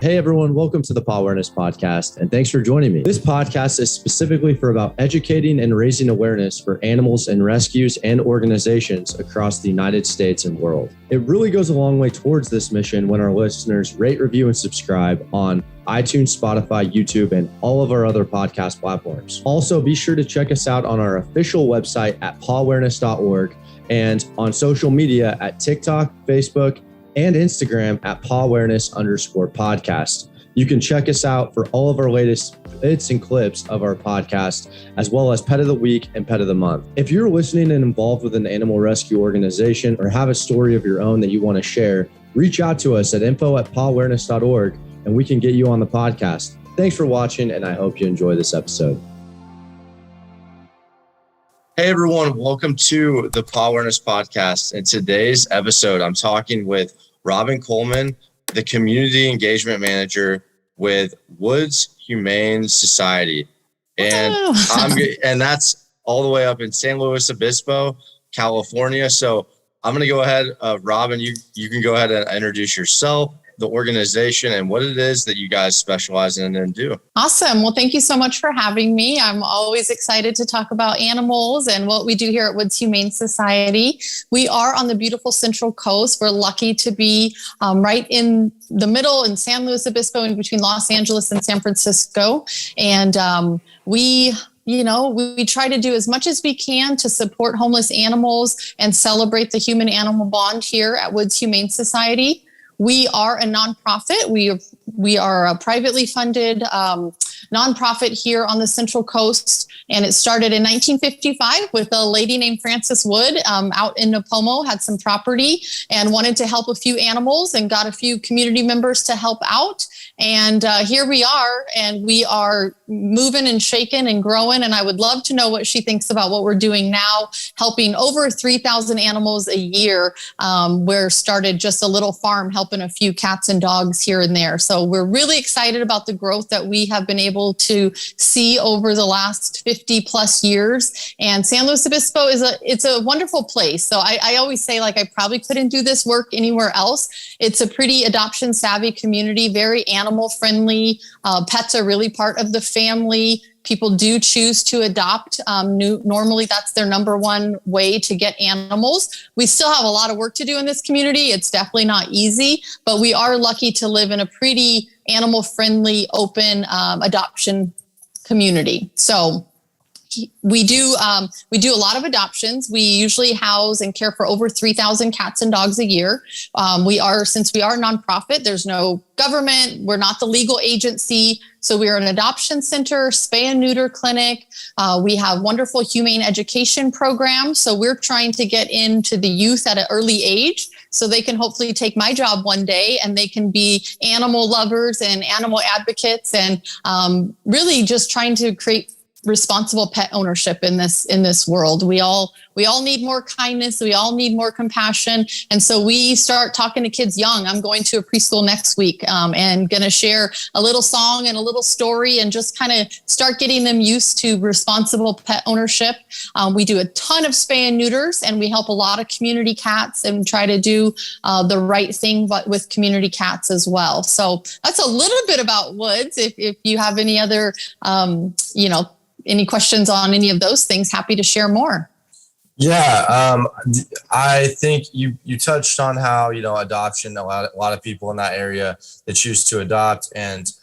Hey everyone, welcome to the Pawareness Podcast, and thanks for joining me. This podcast is specifically for about educating and raising awareness for animals and rescues and organizations across the United States and world. It really goes a long way towards this mission when our listeners rate, review, and subscribe on iTunes, Spotify, YouTube, and all of our other podcast platforms. Also, be sure to check us out on our official website at pawareness.org and on social media at TikTok, Facebook, and Instagram at Pawareness_podcast. You can check us out for all of our latest bits and clips of our podcast, as well as Pet of the Week and Pet of the Month. If you're listening and involved with an animal rescue organization or have a story of your own that you want to share, reach out to us at info@pawareness.org and we can get you on the podcast. Thanks for watching, and I hope you enjoy this episode. Hey everyone, welcome to the Pawareness Podcast. In today's episode, I'm talking with Robin Coleman, the Community Engagement Manager with Woods Humane Society. And and that's all the way up in San Luis Obispo, California. So I'm going to go ahead, Robin, you can go ahead and introduce yourself, the organization, and what it is that you guys specialize in and do. Awesome. Well, thank you so much for having me. I'm always excited to talk about animals and what we do here at Woods Humane Society. We are on the beautiful Central Coast. We're lucky to be right in the middle in San Luis Obispo, in between Los Angeles and San Francisco. And we try to do as much as we can to support homeless animals and celebrate the human-animal bond here at Woods Humane Society. We are a nonprofit. We are a privately funded nonprofit here on the Central Coast, and it started in 1955 with a lady named Frances Wood out in Napomo, had some property and wanted to help a few animals and got a few community members to help out. And here we are, and we are moving and shaking and growing. And I would love to know what she thinks about what we're doing now, helping over 3,000 animals a year. We're started just a little farm helping a few cats and dogs here and there. So we're really excited about the growth that we have been able to see over the last 50 plus years. And San Luis Obispo it's a wonderful place. So I always say, like, I probably couldn't do this work anywhere else. It's a pretty adoption savvy community, very animal friendly. Pets are really part of the family. People do choose to adopt. Normally, that's their number one way to get animals. We still have a lot of work to do in this community. It's definitely not easy, but we are lucky to live in a pretty animal-friendly, open adoption community. So we do a lot of adoptions. We usually house and care for over 3,000 cats and dogs a year. Since we are a nonprofit, there's no government. We're not the legal agency. So we are an adoption center, spay and neuter clinic. We have wonderful humane education programs. So we're trying to get into the youth at an early age so they can hopefully take my job one day and they can be animal lovers and animal advocates, and really just trying to create responsible pet ownership in this world. We all need more kindness. We all need more compassion. And so we start talking to kids young. I'm going to a preschool next week and going to share a little song and a little story and just kind of start getting them used to responsible pet ownership. We do a ton of spay and neuters, and we help a lot of community cats and try to do the right thing, but with community cats as well. So that's a little bit about Woods. If you have any other, any questions on any of those things, happy to share more. Yeah, I think you touched on how, adoption, a lot of people in that area that choose to adopt. And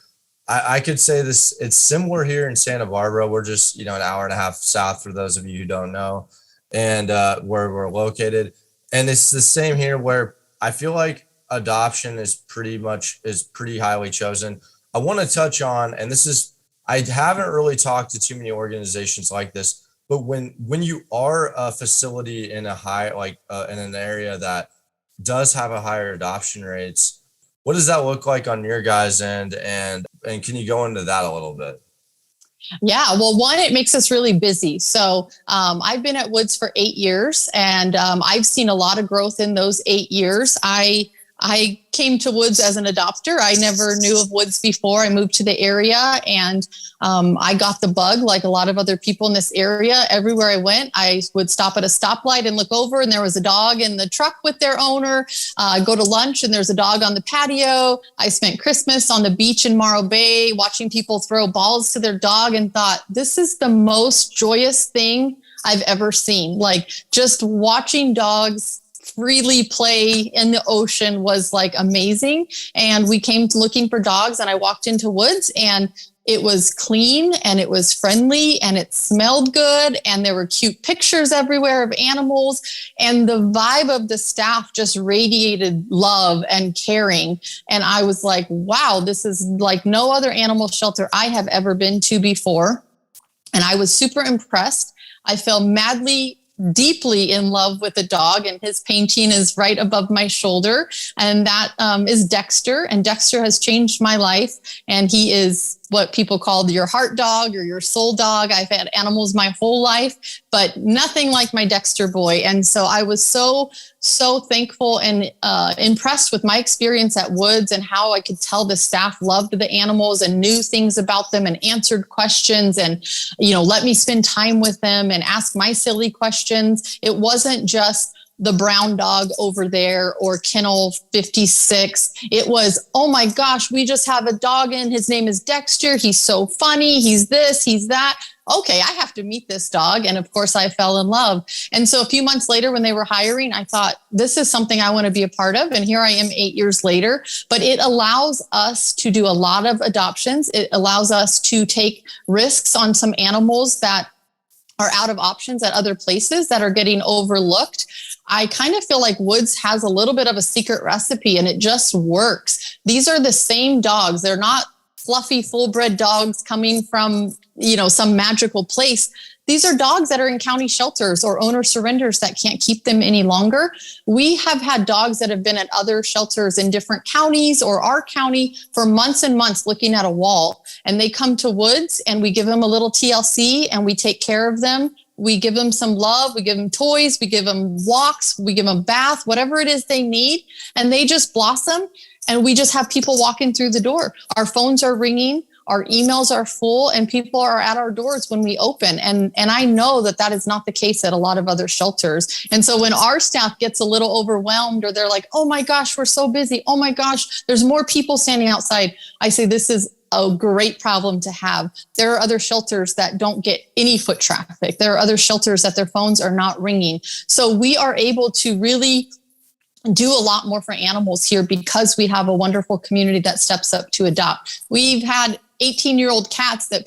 I could say this, it's similar here in Santa Barbara. We're just, an hour and a half south for those of you who don't know, and where we're located. And it's the same here, where I feel like adoption is pretty highly chosen. I want to touch on, and I haven't really talked to too many organizations like this, but when you are a facility in a high, in an area that does have a higher adoption rates, what does that look like on your guys' end? And can you go into that a little bit? Yeah, well, one, it makes us really busy. So I've been at Woods for 8 years, and I've seen a lot of growth in those 8 years. I I came to Woods as an adopter. I never knew of Woods before I moved to the area, and I got the bug like a lot of other people in this area. Everywhere I went, I would stop at a stoplight and look over, and there was a dog in the truck with their owner. Go to lunch, and there's a dog on the patio. I spent Christmas on the beach in Morro Bay watching people throw balls to their dog and thought, this is the most joyous thing I've ever seen. Like, just watching dogs freely play in the ocean was like amazing. And we came to looking for dogs, and I walked into Woods, and it was clean, and it was friendly, and it smelled good, and there were cute pictures everywhere of animals, and the vibe of the staff just radiated love and caring. And I was like, wow, this is like no other animal shelter I have ever been to before. And I was super impressed. I fell madly, deeply in love with the dog, and his painting is right above my shoulder. And that is Dexter. And Dexter has changed my life. And he is what people call your heart dog or your soul dog. I've had animals my whole life, but nothing like my Dexter boy. And so I was so thankful and impressed with my experience at Woods, and how I could tell the staff loved the animals and knew things about them and answered questions, and, let me spend time with them and ask my silly questions. It wasn't just the brown dog over there or kennel 56. It was, oh my gosh, we just have a dog in. His name is Dexter. He's so funny. He's this, he's that. Okay, I have to meet this dog. And of course I fell in love. And so a few months later, when they were hiring, I thought, this is something I want to be a part of. And here I am 8 years later. But it allows us to do a lot of adoptions. It allows us to take risks on some animals that are out of options at other places that are getting overlooked. I kind of feel like Woods has a little bit of a secret recipe, and it just works. These are the same dogs. They're not fluffy, full-bred dogs coming from, some magical place. These are dogs that are in county shelters or owner surrenders that can't keep them any longer. We have had dogs that have been at other shelters in different counties or our county for months and months looking at a wall. And they come to Woods, and we give them a little TLC, and we take care of them. We give them some love. We give them toys. We give them walks. We give them bath, whatever it is they need. And they just blossom. And we just have people walking through the door. Our phones are ringing. Our emails are full, and people are at our doors when we open. And I know that is not the case at a lot of other shelters. And so when our staff gets a little overwhelmed, or they're like, oh my gosh, we're so busy. Oh my gosh, there's more people standing outside. I say, this is a great problem to have. There are other shelters that don't get any foot traffic. There are other shelters that their phones are not ringing. So we are able to really do a lot more for animals here because we have a wonderful community that steps up to adopt. We've had 18-year-old cats that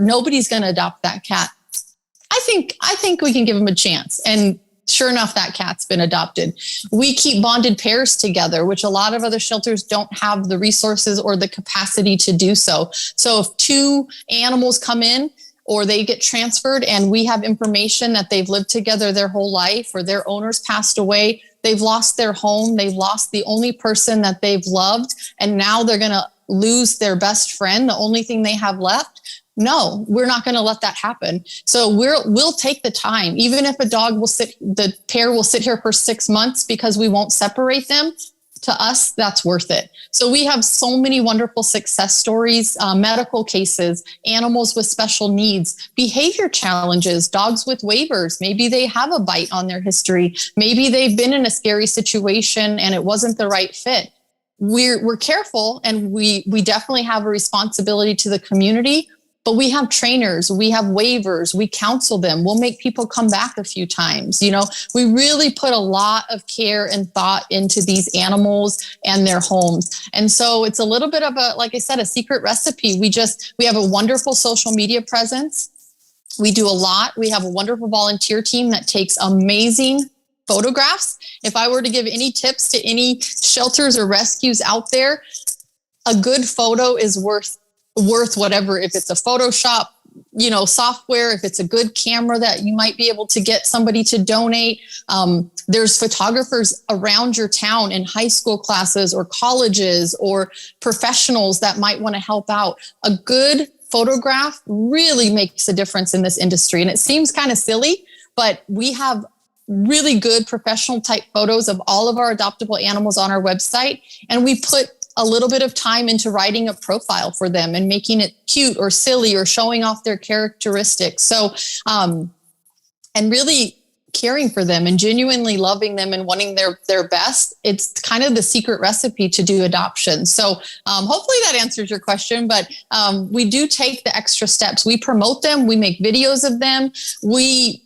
nobody's going to adopt that cat. I think we can give them a chance. And sure enough, that cat's been adopted. We keep bonded pairs together, which a lot of other shelters don't have the resources or the capacity to do so. So if two animals come in, or they get transferred, and we have information that they've lived together their whole life, or their owners passed away, they've lost their home, they've lost the only person that they've loved, and now they're going to lose their best friend, the only thing they have left. No, we're not going to let that happen. So we'll take the time, even if the pair will sit here for 6 months because we won't separate them. To us, that's worth it. So we have so many wonderful success stories, medical cases, animals with special needs, behavior challenges, dogs with waivers. Maybe they have a bite on their history. Maybe they've been in a scary situation and it wasn't the right fit. We're careful, and we definitely have a responsibility to the community. But we have trainers, we have waivers, we counsel them. We'll make people come back a few times. We really put a lot of care and thought into these animals and their homes. And so it's a little bit of like I said, a secret recipe. We have a wonderful social media presence. We do a lot. We have a wonderful volunteer team that takes amazing photographs. If I were to give any tips to any shelters or rescues out there, a good photo is worth whatever. If it's a Photoshop, software, if it's a good camera that you might be able to get somebody to donate. There's photographers around your town in high school classes or colleges or professionals that might want to help out. A good photograph really makes a difference in this industry. And it seems kind of silly, but we have really good professional type photos of all of our adoptable animals on our website. And we put a little bit of time into writing a profile for them and making it cute or silly or showing off their characteristics. So, and really caring for them and genuinely loving them and wanting their best. It's kind of the secret recipe to do adoption. So hopefully that answers your question, but we do take the extra steps. We promote them. We make videos of them. We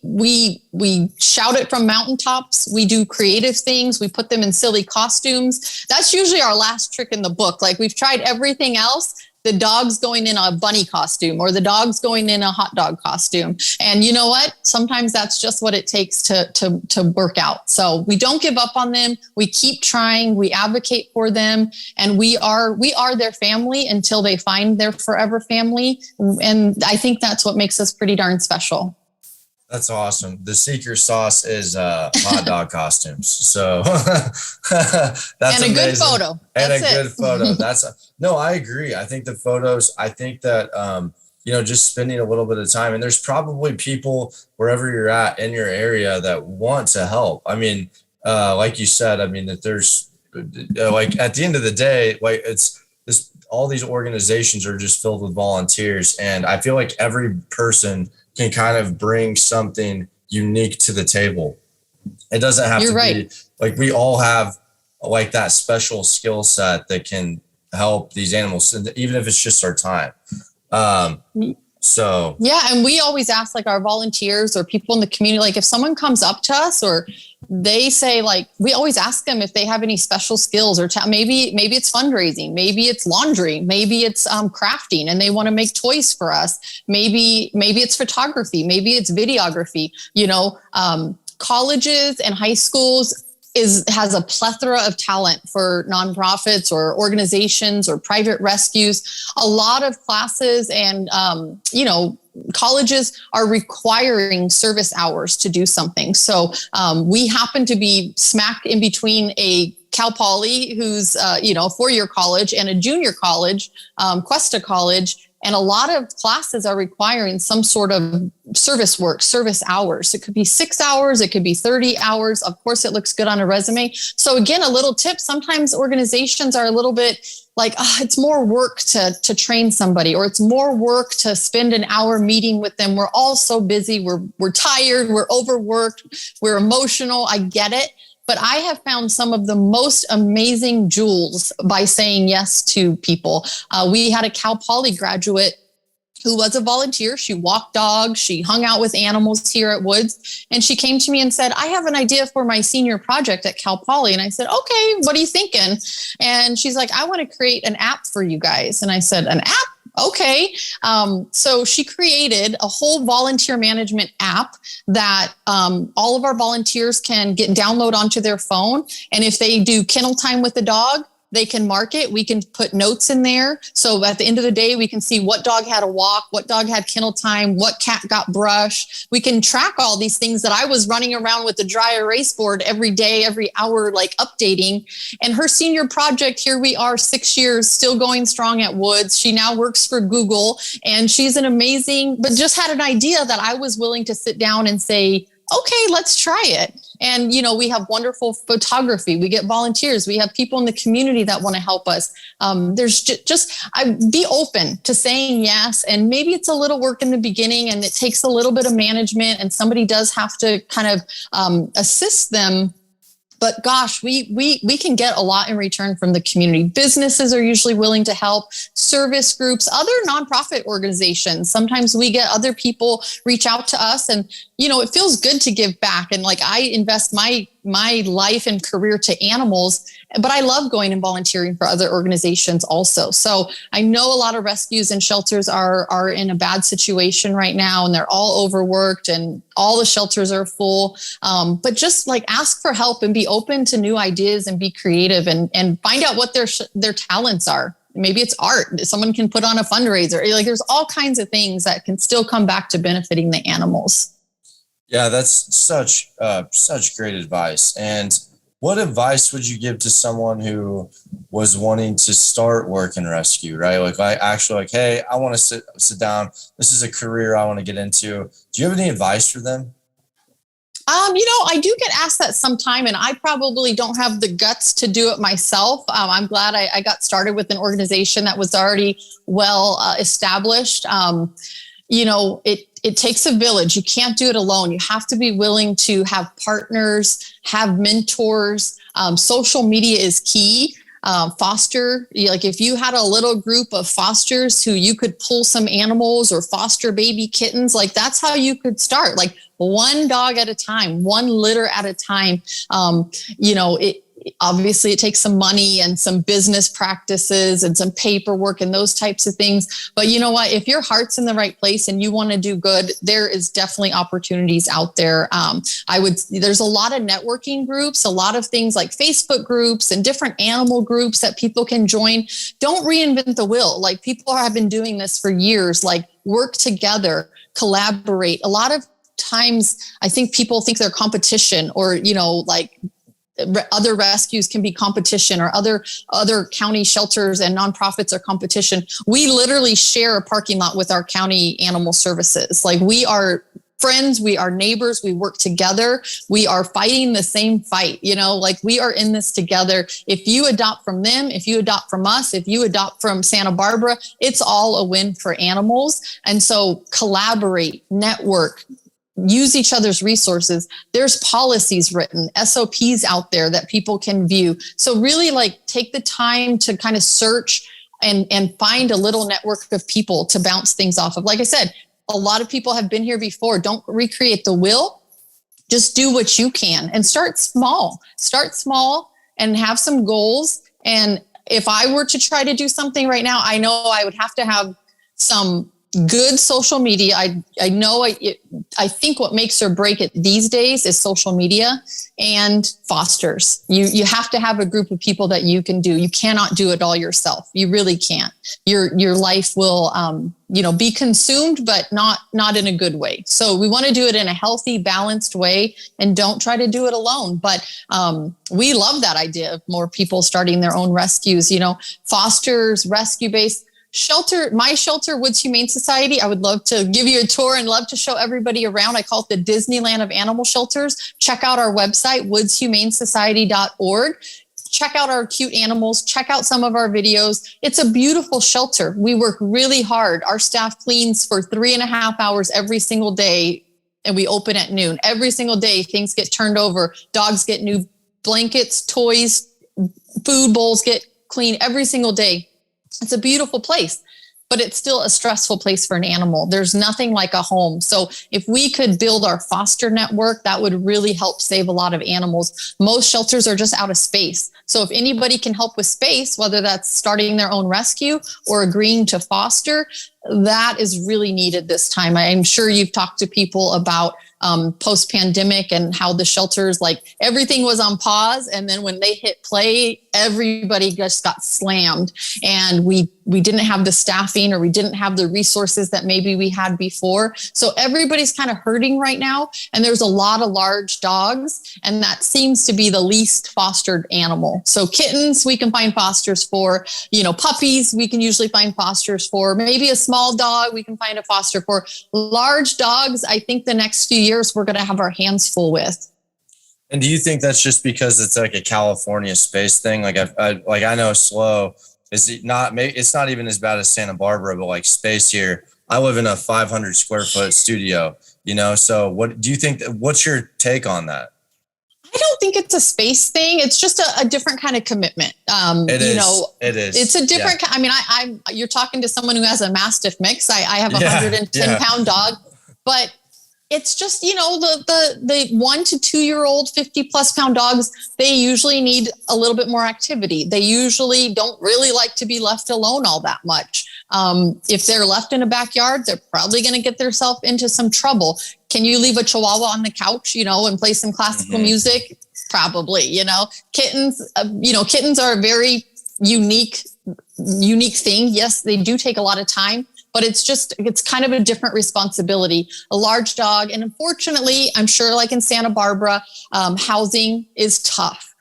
shout it from mountaintops. We do creative things. We put them in silly costumes. That's usually our last trick in the book. Like, we've tried everything else. The dog's going in a bunny costume, or the dog's going in a hot dog costume. And you know what? Sometimes that's just what it takes to work out. So we don't give up on them. We keep trying. We advocate for them. And we are their family until they find their forever family. And I think that's what makes us pretty darn special. That's awesome. The secret sauce is hot dog costumes. So that's and a amazing. Good photo. And that's a good photo. No, I agree. I think the photos, I think that, just spending a little bit of time, and there's probably people wherever you're at in your area that want to help. I mean, like you said, I mean, that there's like, at the end of the day, like, it's this, all these organizations are just filled with volunteers. And I feel like every person can kind of bring something unique to the table. It doesn't have be like, we all have like that special skill set that can help these animals, even if it's just our time. So yeah, and we always ask, like, our volunteers or people in the community, like, if someone comes up to us or they say, like, we always ask them if they have any special skills or maybe it's fundraising, maybe it's laundry, maybe it's crafting and they want to make toys for us. Maybe it's photography, maybe it's videography. Colleges and high schools has a plethora of talent for nonprofits or organizations or private rescues. A lot of classes and, colleges are requiring service hours to do something. So we happen to be smack in between a Cal Poly, who's, a 4-year college, and a junior college, Cuesta College. And a lot of classes are requiring some sort of service work, service hours. It could be 6 hours. It could be 30 hours. Of course, it looks good on a resume. So again, a little tip, sometimes organizations are a little bit like, it's more work to train somebody, or it's more work to spend an hour meeting with them. We're all so busy. We're tired. We're overworked. We're emotional. I get it. But I have found some of the most amazing jewels by saying yes to people. We had a Cal Poly graduate who was a volunteer. She walked dogs. She hung out with animals here at Woods. And she came to me and said, I have an idea for my senior project at Cal Poly. And I said, okay, what are you thinking? And she's like, I want to create an app for you guys. And I said, an app? Okay. So she created a whole volunteer management app that all of our volunteers can download onto their phone. And if they do kennel time with the dog, they can mark it. We can put notes in there. So at the end of the day, we can see what dog had a walk, what dog had kennel time, what cat got brushed. We can track all these things that I was running around with the dry erase board every day, every hour, like updating. And her senior project, here we are 6 years, still going strong at Woods. She now works for Google, and she's an amazing, but just had an idea that I was willing to sit down and say, okay, let's try it. And, we have wonderful photography. We get volunteers. We have people in the community that want to help us. There's be open to saying yes. And maybe it's a little work in the beginning and it takes a little bit of management and somebody does have to kind of assist them. But gosh, we can get a lot in return from the community. Businesses are usually willing to help, service groups, other nonprofit organizations. Sometimes we get other people reach out to us and, it feels good to give back. And like, I invest my life and career to animals, but I love going and volunteering for other organizations also. So I know a lot of rescues and shelters are in a bad situation right now, and they're all overworked and all the shelters are full. But just like ask for help and be open to new ideas and be creative and find out what their talents are. Maybe it's art. Someone can put on a fundraiser. Like, there's all kinds of things that can still come back to benefiting the animals. Yeah, that's such great advice. And what advice would you give to someone who was wanting to start work and rescue, right? Like, hey, I want to sit down. This is a career I want to get into. Do you have any advice for them? I do get asked that sometime, and I probably don't have the guts to do it myself. I'm glad I got started with an organization that was already well established. It takes a village. You can't do it alone. You have to be willing to have partners, have mentors. Social media is key. Foster, like if you had a little group of fosters who you could pull some animals or foster baby kittens, like that's how you could start, like one dog at a time, one litter at a time. Obviously it takes some money and some business practices and some paperwork and those types of things. But you know what? If your heart's in the right place and you want to do good, there is definitely opportunities out there. There's a lot of networking groups, a lot of things like Facebook groups and different animal groups that people can join. Don't reinvent the wheel. Like people have been doing this for years, like work together, collaborate. A lot of times I think people think they're competition or, like other rescues can be competition or other county shelters and nonprofits are competition. We literally share a parking lot with our county animal services. Like we are friends, we are neighbors, we work together. We are fighting the same fight, like we are in this together. If you adopt from them, if you adopt from us, if you adopt from Santa Barbara, it's all a win for animals. And so collaborate, network, use each other's resources. There's policies written, SOPs out there that people can view. So really take the time to kind of search and find a little network of people to bounce things off of. Like I said, a lot of people have been here before. Don't recreate the wheel. Just do what you can and start small and have some goals. And if I were to try to do something right now, I know I would have to have some good social media. I think what makes or break it these days is social media and fosters. You have to have a group of people that you can do. You cannot do it all yourself. You really can't. Your life will, be consumed, but not in a good way. So we want to do it in a healthy, balanced way and don't try to do it alone. But we love that idea of more people starting their own rescues, fosters, rescue-based shelter. My shelter, Woods Humane Society, I would love to give you a tour and love to show everybody around. I call it the Disneyland of animal shelters. Check out our website, woodshumanesociety.org. Check out our cute animals. Check out some of our videos. It's a beautiful shelter. We work really hard. Our staff cleans for 3.5 hours every single day, and we open at noon. Every single day, things get turned over. Dogs get new blankets, toys, food bowls get clean every single day. It's a beautiful place, but it's still a stressful place for an animal. There's nothing like a home. So if we could build our foster network, that would really help save a lot of animals. Most shelters are just out of space. So if anybody can help with space, whether that's starting their own rescue or agreeing to foster, that is really needed this time. I'm sure you've talked to people about post-pandemic and how the shelters, like everything was on pause. And then when they hit play, everybody just got slammed. And we didn't have the staffing or we didn't have the resources that maybe we had before. So everybody's kind of hurting right now. And there's a lot of large dogs. And that seems to be the least fostered animal. So kittens, we can find fosters for, puppies, we can usually find fosters for. Maybe a small dog, we can find a foster for. Large dogs, I think the next few years we're going to have our hands full with. And do you think that's just because it's like a California space thing? Like I know SLO is not, it's not even as bad as Santa Barbara, but like space here, I live in a 500 square foot studio, so what do you think, what's your take on that? I don't think it's a space thing. It's just a different kind of commitment. It is. It's a different, you're talking to someone who has a Mastiff mix. I have a 110 pound dog, but it's just, the 1 to 2 year old 50 plus pound dogs, they usually need a little bit more activity. They usually don't really like to be left alone all that much. If they're left in a backyard, they're probably going to get themselves into some trouble. Can you leave a Chihuahua on the couch, and play some classical music? Probably, kittens, kittens are a very unique thing. Yes, they do take a lot of time, but it's kind of a different responsibility. A large dog. And unfortunately, I'm sure like in Santa Barbara, housing is tough.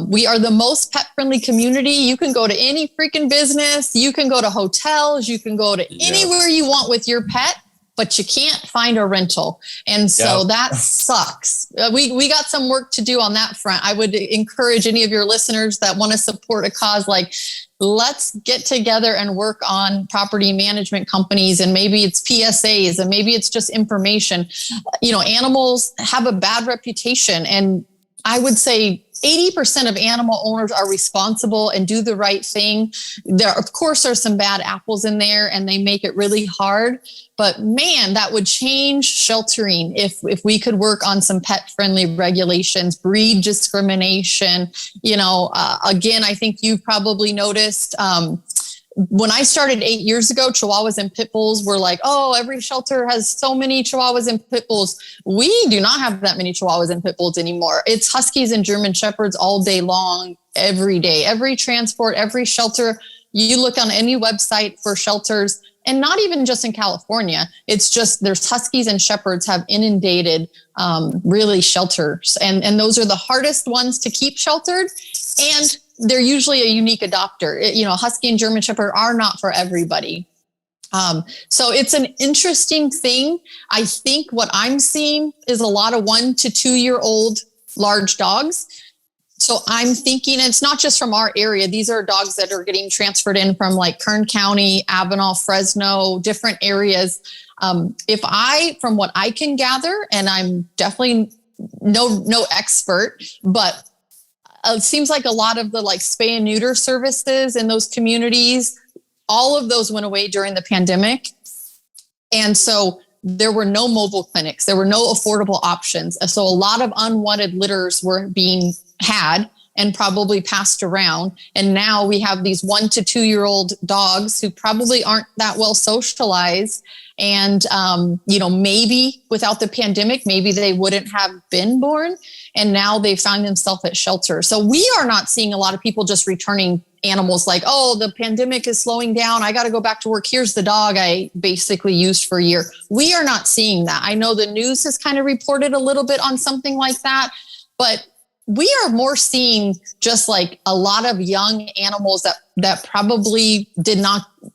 We are the most pet friendly community. You can go to any freaking business. You can go to hotels. You can go to anywhere you want with your pet. but you can't find a rental. And so that sucks. We got some work to do on that front. I would encourage any of your listeners that want to support a cause, like, let's get together and work on property management companies, and maybe it's PSAs, and maybe it's just information. Animals have a bad reputation, and I would say 80% of animal owners are responsible and do the right thing. There, of course, are some bad apples in there, and they make it really hard. But man, that would change sheltering if we could work on some pet-friendly regulations, breed discrimination. Again, I think you've probably noticed, when I started 8 years ago, Chihuahuas and Pit Bulls were like, oh, every shelter has so many Chihuahuas and Pit Bulls. We do not have that many Chihuahuas and Pit Bulls anymore. It's Huskies and German Shepherds all day long, every day, every transport, every shelter. You look on any website for shelters, and not even just in California. It's just there's Huskies and Shepherds have inundated really shelters. And those are the hardest ones to keep sheltered. And they're usually a unique adopter. Husky and German Shepherd are not for everybody. So it's an interesting thing. I think what I'm seeing is a lot of 1 to 2 year old large dogs. So I'm thinking it's not just from our area. These are dogs that are getting transferred in from like Kern County, Avenal, Fresno, different areas. From what I can gather, and I'm definitely no expert, but it seems like a lot of the like spay and neuter services in those communities, all of those went away during the pandemic. And so there were no mobile clinics. There were no affordable options. So a lot of unwanted litters were being had and probably passed around. And now we have these 1 to 2 year old dogs who probably aren't that well socialized. And, maybe without the pandemic, maybe they wouldn't have been born. And now they found themselves at shelter. So we are not seeing a lot of people just returning animals like, oh, the pandemic is slowing down. I got to go back to work. Here's the dog I basically used for a year. We are not seeing that. I know the news has kind of reported a little bit on something like that, but we are more seeing just like a lot of young animals that probably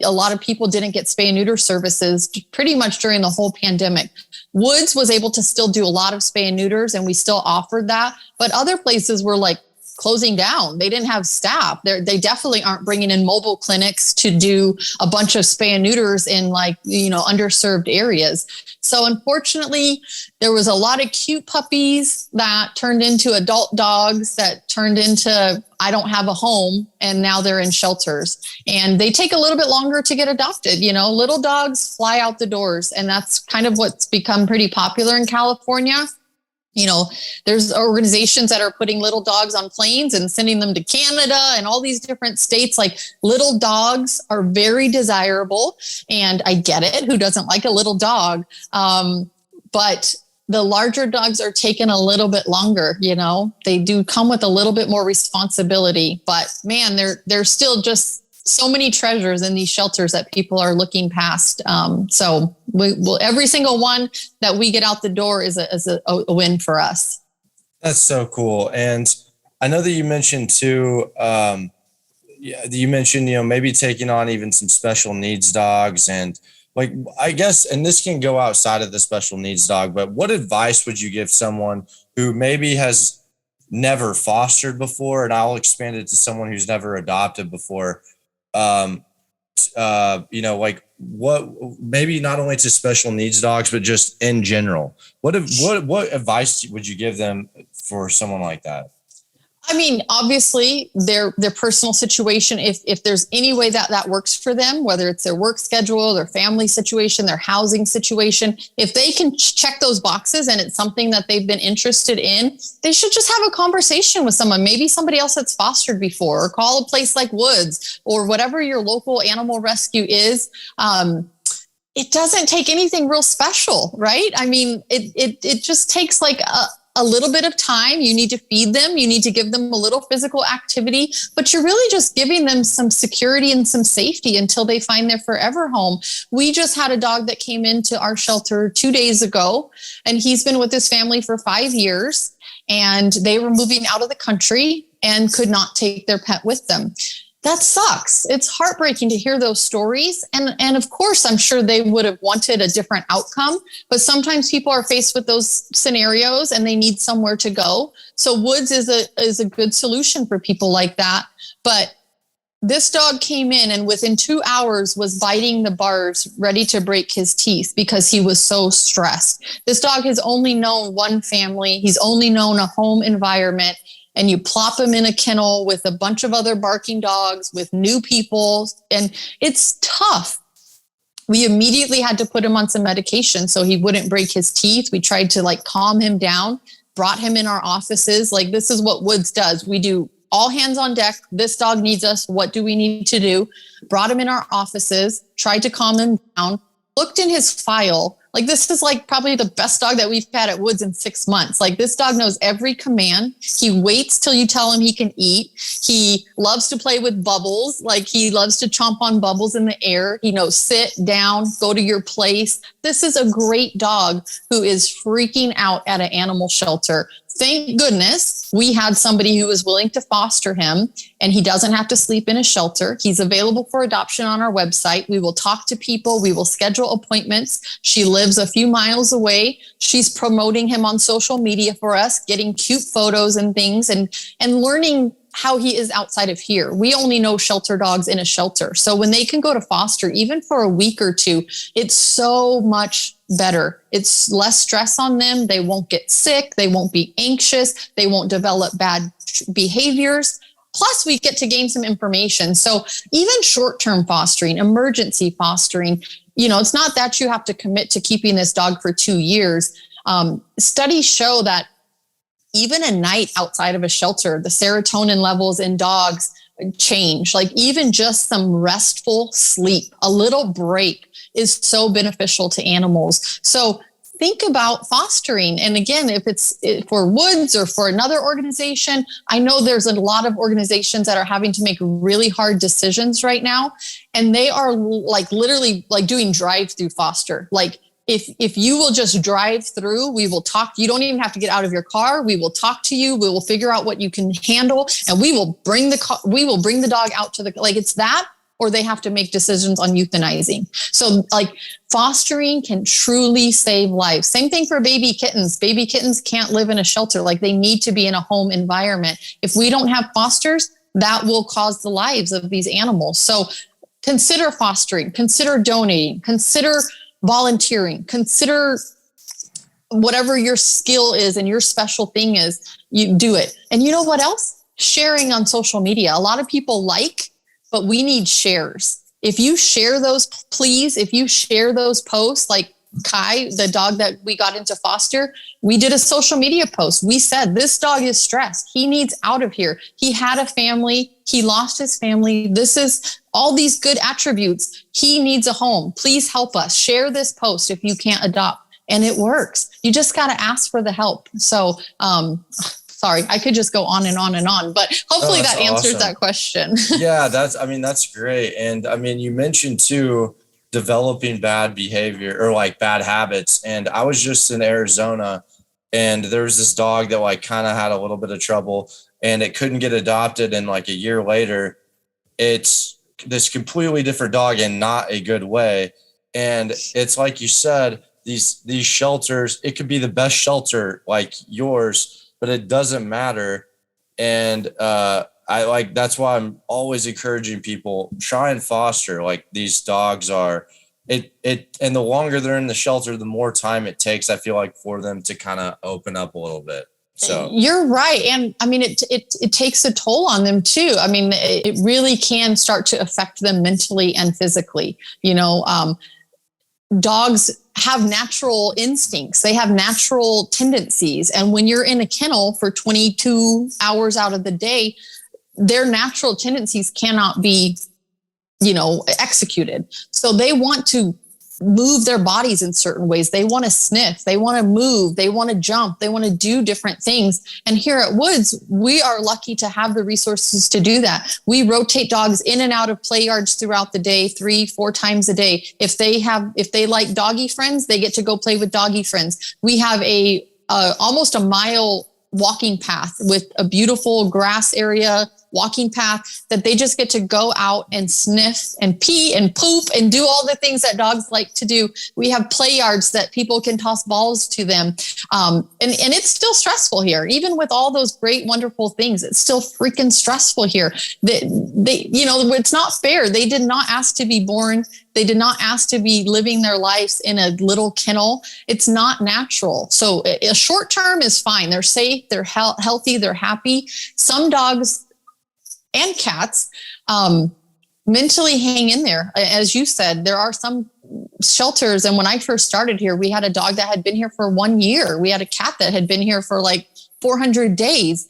a lot of people didn't get spay and neuter services pretty much during the whole pandemic. Woods was able to still do a lot of spay and neuters, and we still offered that. But other places were like closing down. They didn't have staff. They definitely aren't bringing in mobile clinics to do a bunch of spay and neuters in underserved areas. So unfortunately, there was a lot of cute puppies that turned into adult dogs that turned into, I don't have a home, and now they're in shelters. And they take a little bit longer to get adopted. Little dogs fly out the doors, and that's kind of what's become pretty popular in California. There's organizations that are putting little dogs on planes and sending them to Canada and all these different states. Like, little dogs are very desirable, and I get it. Who doesn't like a little dog? But the larger dogs are taking a little bit longer. They do come with a little bit more responsibility, but man, they're still just so many treasures in these shelters that people are looking past. So every single one that we get out the door is a win for us. That's so cool. And I know that you mentioned too, maybe taking on even some special needs dogs, and like, I guess, and this can go outside of the special needs dog, but what advice would you give someone who maybe has never fostered before? And I'll expand it to someone who's never adopted before. What maybe not only to special needs dogs, but just in general, what advice would you give them for someone like that? I mean, obviously their personal situation, if there's any way that works for them, whether it's their work schedule, their family situation, their housing situation, if they can check those boxes and it's something that they've been interested in, they should just have a conversation with someone, maybe somebody else that's fostered before, or call a place like Woods or whatever your local animal rescue is. It doesn't take anything real special, right? I mean, it just takes like a little bit of time. You need to feed them. You need to give them a little physical activity, but you're really just giving them some security and some safety until they find their forever home. We just had a dog that came into our shelter 2 days ago, and he's been with his family for 5 years, and they were moving out of the country and could not take their pet with them. that sucks. It's heartbreaking to hear those stories. And of course, I'm sure they would have wanted a different outcome, but sometimes people are faced with those scenarios and they need somewhere to go. So woods is a good solution for people like that. But this dog came in and within 2 hours was biting the bars, ready to break his teeth because he was so stressed. This dog has only known one family. He's only known a home environment. And you plop him in a kennel with a bunch of other barking dogs, with new people, and it's tough. We immediately had to put him on some medication so he wouldn't break his teeth. We tried to calm him down, brought him in our offices. This is what Woods does. We do all hands on deck. This dog needs us. What do we need to do? Brought him in our offices, tried to calm him down, looked in his file. This is probably the best dog that we've had at Woods in 6 months. This dog knows every command. He waits till you tell him he can eat. He loves to play with bubbles. He loves to chomp on bubbles in the air. He knows sit down, go to your place. This is a great dog who is freaking out at an animal shelter. Thank goodness we had somebody who was willing to foster him, and he doesn't have to sleep in a shelter. He's available for adoption on our website. We will talk to people. We will schedule appointments. She lives a few miles away. She's promoting him on social media for us, getting cute photos and things, and learning how he is outside of here. We only know shelter dogs in a shelter. So when they can go to foster, even for a week or two, it's so much better. It's less stress on them. They won't get sick. They won't be anxious. They won't develop bad behaviors. Plus, we get to gain some information. So even short-term fostering, emergency fostering, it's not that you have to commit to keeping this dog for 2 years. Studies show that even a night outside of a shelter, the serotonin levels in dogs change. Even just some restful sleep, a little break is so beneficial to animals. So think about fostering. And again, if it's for Woods or for another organization, I know there's a lot of organizations that are having to make really hard decisions right now. And they are literally doing drive-through foster. If you will just drive through, we will talk. You don't even have to get out of your car. We will talk to you. We will figure out what you can handle, and we will bring the dog out to the, it's that, or they have to make decisions on euthanizing. So fostering can truly save lives. Same thing for baby kittens. Baby kittens can't live in a shelter. They need to be in a home environment. If we don't have fosters, that will cause the lives of these animals. So consider fostering, consider donating, consider volunteering, consider whatever your skill is and your special thing is, you do it. And you know what else? Sharing on social media. A lot of people but we need shares. If you share those, please, if you share those posts, Kai, the dog that we got into foster, we did a social media post. We said, this dog is stressed. He needs out of here. He had a family. He lost his family. This is all these good attributes. He needs a home. Please help us. Share this post if you can't adopt. And it works. You just got to ask for the help. So, sorry, I could just go on and on and on, but hopefully that answers that question. Yeah, that's great. And you mentioned too, developing bad behavior or bad habits. And I was just in Arizona, and there was this dog that kind of had a little bit of trouble, and it couldn't get adopted. And a year later, it's this completely different dog in not a good way. And it's like you said, these shelters, it could be the best shelter like yours, but it doesn't matter. And that's why I'm always encouraging people, try and foster. These dogs are and the longer they're in the shelter, the more time it takes, I feel for them to kind of open up a little bit. So you're right. And it takes a toll on them too. It really can start to affect them mentally and physically. Dogs have natural instincts. They have natural tendencies. And when you're in a kennel for 22 hours out of the day, their natural tendencies cannot be, executed. So they want to move their bodies in certain ways. They want to sniff, they want to move, they want to jump, they want to do different things. And here at Woods, we are lucky to have the resources to do that. We rotate dogs in and out of play yards throughout the day, 3-4 times a day. If they like doggy friends, they get to go play with doggy friends. We have almost a mile walking path with a beautiful grass area, walking path, that they just get to go out and sniff and pee and poop and do all the things that dogs like to do. We have play yards that people can toss balls to them. And it's still stressful here. Even with all those great, wonderful things, it's still freaking stressful here. It's not fair. They did not ask to be born. They did not ask to be living their lives in a little kennel. It's not natural. So a short term is fine. They're safe, they're healthy, they're happy. Some dogs and cats mentally hang in there. As you said, there are some shelters. And when I first started here, we had a dog that had been here for 1 year. We had a cat that had been here for like 400 days.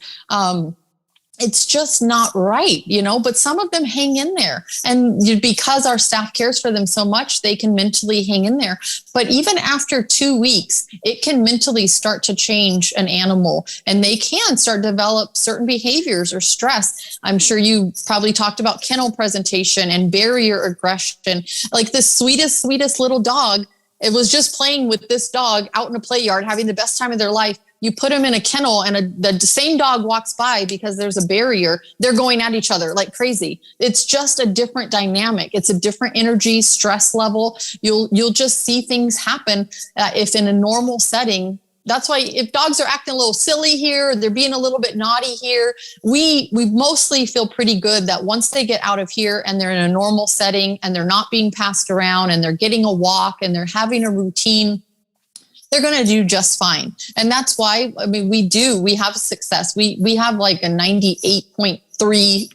It's just not right, but some of them hang in there. And because our staff cares for them so much, they can mentally hang in there. But even after 2 weeks, it can mentally start to change an animal, and they can start to develop certain behaviors or stress. I'm sure you probably talked about kennel presentation and barrier aggression. Like the sweetest little dog, it was just playing with this dog out in a play yard, having the best time of their life. You put them in a kennel and the same dog walks by because there's a barrier. They're going at each other like crazy. It's just a different dynamic. It's a different energy, stress level. You'll just see things happen if in a normal setting. That's why if dogs are acting a little silly here, they're being a little bit naughty here, we mostly feel pretty good that once they get out of here and they're in a normal setting and they're not being passed around and they're getting a walk and they're having a routine, they're going to do just fine. And that's why, we have success. We have like a 98.3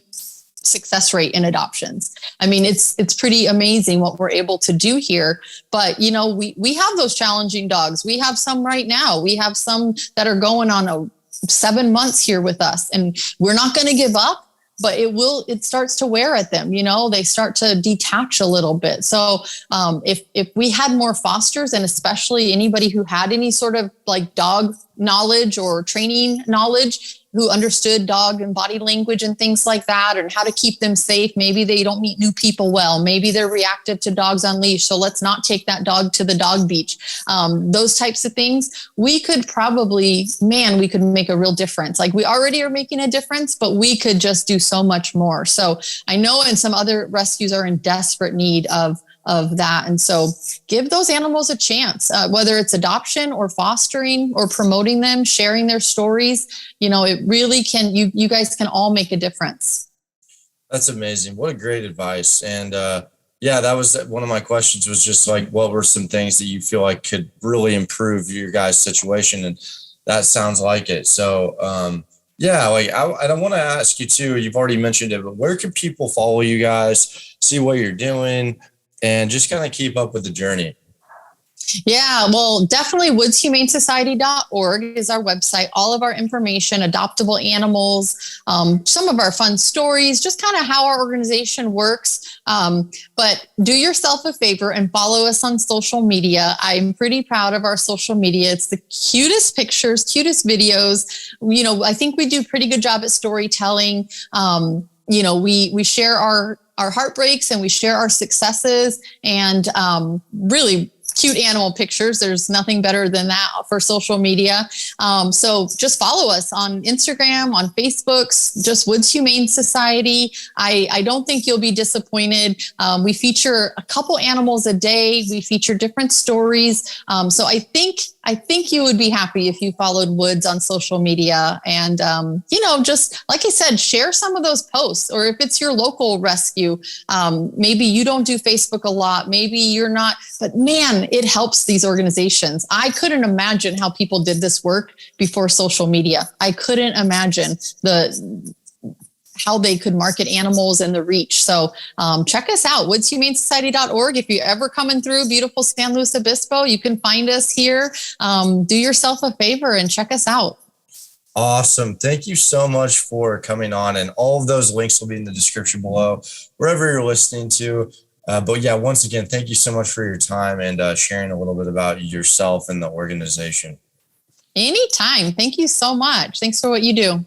success rate in adoptions. It's pretty amazing what we're able to do here. But, we have those challenging dogs. We have some right now. We have some that are going on 7 months here with us, and we're not going to give up. But it starts to wear at them, they start to detach a little bit. So if we had more fosters, and especially anybody who had any sort of like dog knowledge or training knowledge, who understood dog and body language and things like that, and how to keep them safe. Maybe they don't meet new people well. Maybe they're reactive to dogs on leash. So let's not take that dog to the dog beach. Those types of things, we could make a real difference. Like we already are making a difference, but we could just do so much more. So I know, and some other rescues are in desperate need of that. And so give those animals a chance, whether it's adoption or fostering or promoting them, sharing their stories. It really can, you guys can all make a difference. That's amazing. What a great advice. And that was one of my questions, was just like, what were some things that you feel like could really improve your guys' situation? And that sounds like it. So I don't want to ask you too, you've already mentioned it, but where can people follow you guys, see what you're doing, and just kind of keep up with the journey? Yeah, well, definitely woodshumanesociety.org is our website. All of our information, adoptable animals, some of our fun stories, just kind of how our organization works. But do yourself a favor and follow us on social media. I'm pretty proud of our social media. It's the cutest pictures, cutest videos. I think we do a pretty good job at storytelling. We share our heartbreaks and we share our successes, and really cute animal pictures. There's nothing better than that for social media. So just follow us on Instagram, on Facebook, just Woods Humane Society. I don't think you'll be disappointed. We feature a couple animals a day. We feature different stories. So I think you would be happy if you followed Woods on social media, and, just like I said, share some of those posts. Or if it's your local rescue, maybe you don't do Facebook a lot, maybe you're not, but man, it helps these organizations. I couldn't imagine how people did this work before social media. I couldn't imagine how they could market animals and the reach. So check us out, woodshumanesociety.org. If you're ever coming through beautiful San Luis Obispo, you can find us here. Do yourself a favor and check us out. Awesome. Thank you so much for coming on. And all of those links will be in the description below, wherever you're listening to. But yeah, once again, thank you so much for your time and sharing a little bit about yourself and the organization. Anytime. Thank you so much. Thanks for what you do.